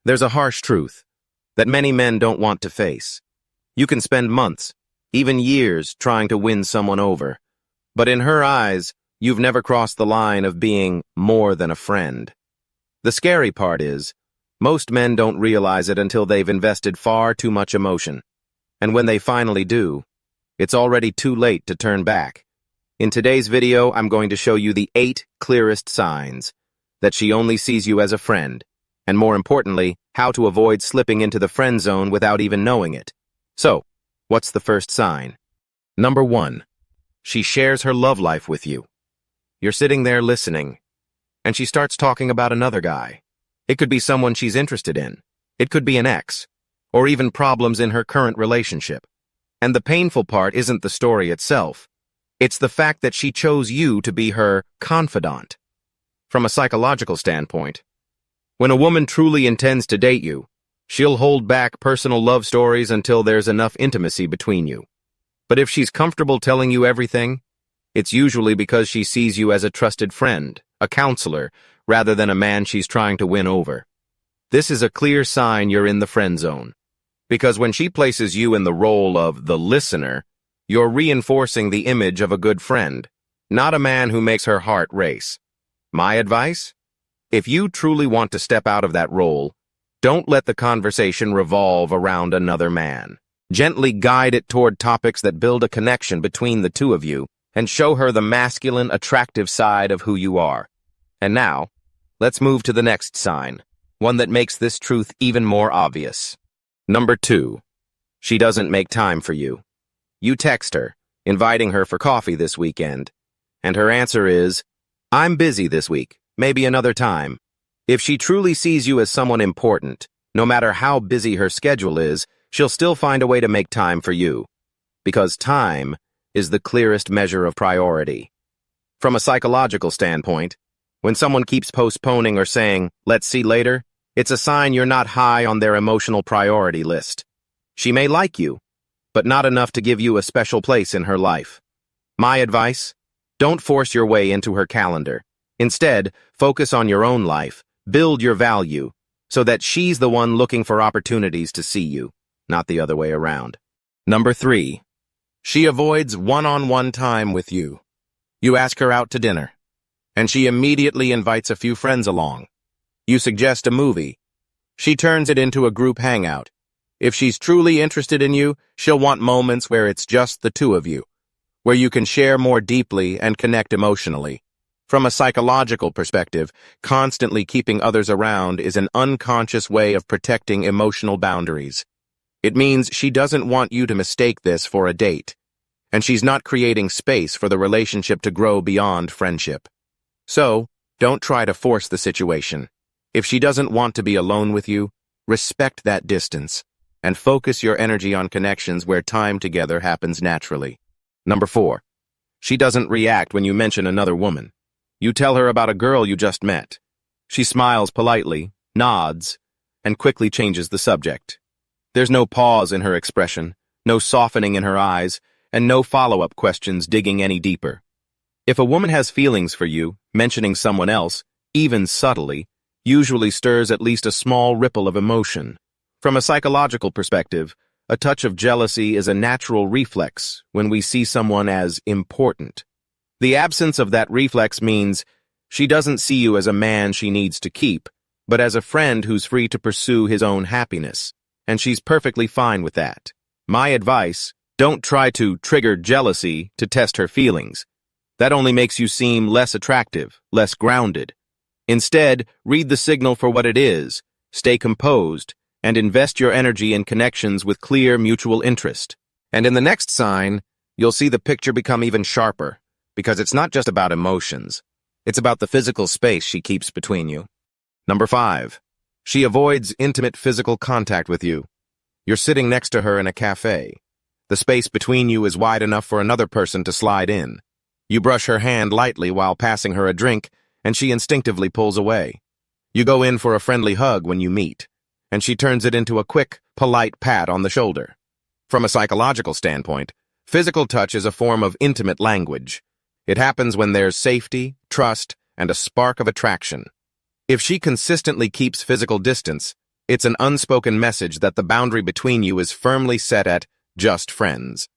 There's a harsh truth that many men don't want to face. You can spend months, even years, trying to win someone over. But in her eyes, you've never crossed the line of being more than a friend. The scary part is, most men don't realize it until they've invested far too much emotion. And when they finally do, it's already too late to turn back. In today's video, I'm going to show you the 8 clearest signs that she only sees you as a friend, and more importantly, how to avoid slipping into the friend zone without even knowing it. So, what's the first sign? Number 1. She shares her love life with you. You're sitting there listening, and she starts talking about another guy. It could be someone she's interested in. It could be an ex, or even problems in her current relationship. And the painful part isn't the story itself. It's the fact that she chose you to be her confidant. From a psychological standpoint, when a woman truly intends to date you, she'll hold back personal love stories until there's enough intimacy between you. But if she's comfortable telling you everything, it's usually because she sees you as a trusted friend, a counselor, rather than a man she's trying to win over. This is a clear sign you're in the friend zone. Because when she places you in the role of the listener, you're reinforcing the image of a good friend, not a man who makes her heart race. My advice? If you truly want to step out of that role, don't let the conversation revolve around another man. Gently guide it toward topics that build a connection between the two of you and show her the masculine, attractive side of who you are. And now, let's move to the next sign, one that makes this truth even more obvious. Number 2. She doesn't make time for you. You text her, inviting her for coffee this weekend, and her answer is, "I'm busy this week, maybe another time." If she truly sees you as someone important, no matter how busy her schedule is, she'll still find a way to make time for you. Because time is the clearest measure of priority. From a psychological standpoint, when someone keeps postponing or saying, "Let's see later," it's a sign you're not high on their emotional priority list. She may like you, but not enough to give you a special place in her life. My advice? Don't force your way into her calendar. Instead, focus on your own life, build your value, so that she's the one looking for opportunities to see you, not the other way around. Number 3. She avoids one-on-one time with you. You ask her out to dinner, and she immediately invites a few friends along. You suggest a movie. She turns it into a group hangout. If she's truly interested in you, she'll want moments where it's just the two of you, where you can share more deeply and connect emotionally. From a psychological perspective, constantly keeping others around is an unconscious way of protecting emotional boundaries. It means she doesn't want you to mistake this for a date, and she's not creating space for the relationship to grow beyond friendship. So, don't try to force the situation. If she doesn't want to be alone with you, respect that distance, and focus your energy on connections where time together happens naturally. Number 4. She doesn't react when you mention another woman. You tell her about a girl you just met. She smiles politely, nods, and quickly changes the subject. There's no pause in her expression, no softening in her eyes, and no follow-up questions digging any deeper. If a woman has feelings for you, mentioning someone else, even subtly, usually stirs at least a small ripple of emotion. From a psychological perspective, a touch of jealousy is a natural reflex when we see someone as important. The absence of that reflex means she doesn't see you as a man she needs to keep, but as a friend who's free to pursue his own happiness, and she's perfectly fine with that. My advice, don't try to trigger jealousy to test her feelings. That only makes you seem less attractive, less grounded. Instead, read the signal for what it is, stay composed, and invest your energy in connections with clear mutual interest. And in the next sign, you'll see the picture become even sharper, because it's not just about emotions. It's about the physical space she keeps between you. Number 5. She avoids intimate physical contact with you. You're sitting next to her in a cafe. The space between you is wide enough for another person to slide in. You brush her hand lightly while passing her a drink, and she instinctively pulls away. You go in for a friendly hug when you meet, and she turns it into a quick, polite pat on the shoulder. From a psychological standpoint, physical touch is a form of intimate language. It happens when there's safety, trust, and a spark of attraction. If she consistently keeps physical distance, It's an unspoken message that the boundary between you is firmly set at just friends.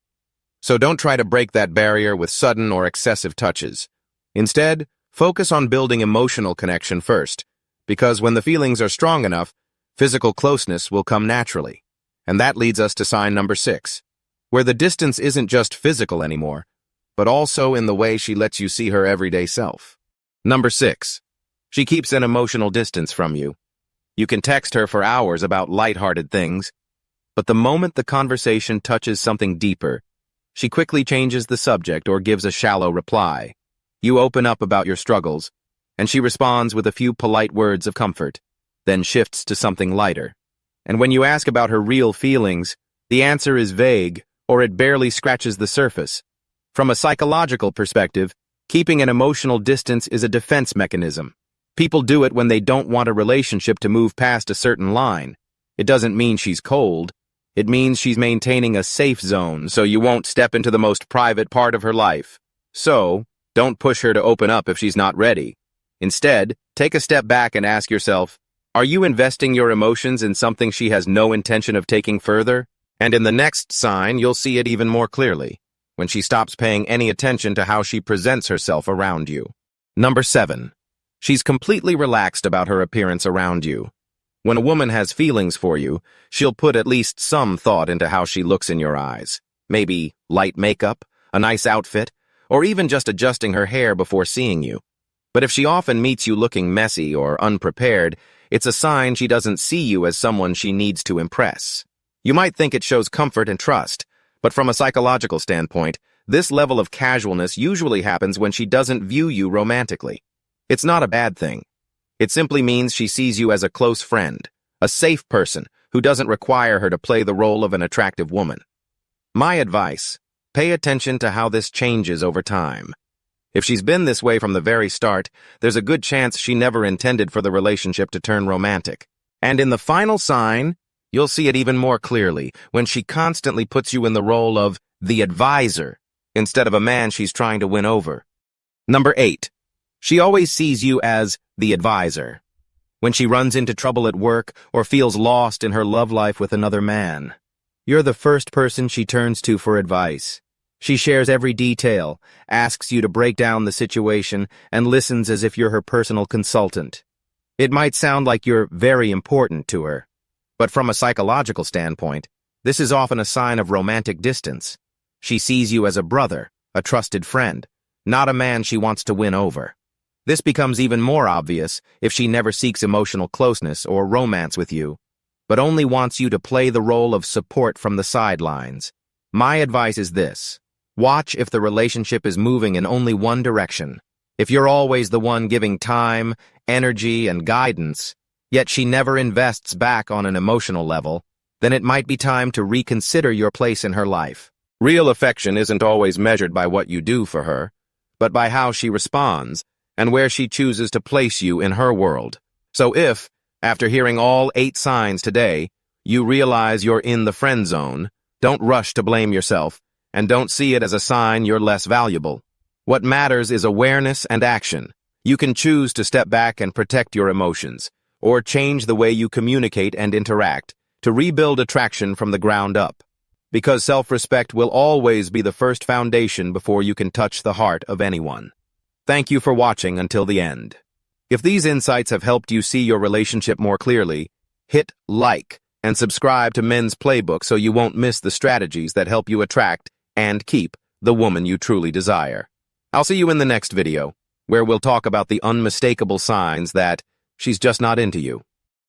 So don't try to break that barrier with sudden or excessive touches. Instead, focus on building emotional connection first, because when the feelings are strong enough, physical closeness will come naturally. And that leads us to sign number 6, where the distance isn't just physical anymore, but also in the way she lets you see her everyday self. Number 6. She keeps an emotional distance from you. You can text her for hours about lighthearted things, but the moment the conversation touches something deeper, she quickly changes the subject or gives a shallow reply. You open up about your struggles, and she responds with a few polite words of comfort, then shifts to something lighter. And when you ask about her real feelings, the answer is vague, or it barely scratches the surface. From a psychological perspective, keeping an emotional distance is a defense mechanism. People do it when they don't want a relationship to move past a certain line. It doesn't mean she's cold. It means she's maintaining a safe zone so you won't step into the most private part of her life. So, don't push her to open up if she's not ready. Instead, take a step back and ask yourself, are you investing your emotions in something she has no intention of taking further? And in the next sign, you'll see it even more clearly, when she stops paying any attention to how she presents herself around you. Number 7. She's completely relaxed about her appearance around you. When a woman has feelings for you, she'll put at least some thought into how she looks in your eyes. Maybe light makeup, a nice outfit, or even just adjusting her hair before seeing you. But if she often meets you looking messy or unprepared, it's a sign she doesn't see you as someone she needs to impress. You might think it shows comfort and trust, but from a psychological standpoint, this level of casualness usually happens when she doesn't view you romantically. It's not a bad thing. It simply means she sees you as a close friend, a safe person who doesn't require her to play the role of an attractive woman. My advice: pay attention to how this changes over time. If she's been this way from the very start, there's a good chance she never intended for the relationship to turn romantic. And in the final sign, you'll see it even more clearly when she constantly puts you in the role of the advisor instead of a man she's trying to win over. Number 8. She always sees you as the advisor. When she runs into trouble at work or feels lost in her love life with another man, you're the first person she turns to for advice. She shares every detail, asks you to break down the situation, and listens as if you're her personal consultant. It might sound like you're very important to her, but from a psychological standpoint, this is often a sign of romantic distance. She sees you as a brother, a trusted friend, not a man she wants to win over. This becomes even more obvious if she never seeks emotional closeness or romance with you, but only wants you to play the role of support from the sidelines. My advice is this: watch if the relationship is moving in only one direction. If you're always the one giving time, energy, and guidance, yet she never invests back on an emotional level, then it might be time to reconsider your place in her life. Real affection isn't always measured by what you do for her, but by how she responds and where she chooses to place you in her world. So if, after hearing all 8 signs today, you realize you're in the friend zone, don't rush to blame yourself, and don't see it as a sign you're less valuable. What matters is awareness and action. You can choose to step back and protect your emotions, or change the way you communicate and interact, to rebuild attraction from the ground up. Because self-respect will always be the first foundation before you can touch the heart of anyone. Thank you for watching until the end. If these insights have helped you see your relationship more clearly, hit like and subscribe to Men's Playbook so you won't miss the strategies that help you attract and keep the woman you truly desire. I'll see you in the next video, where we'll talk about the unmistakable signs that she's just not into you.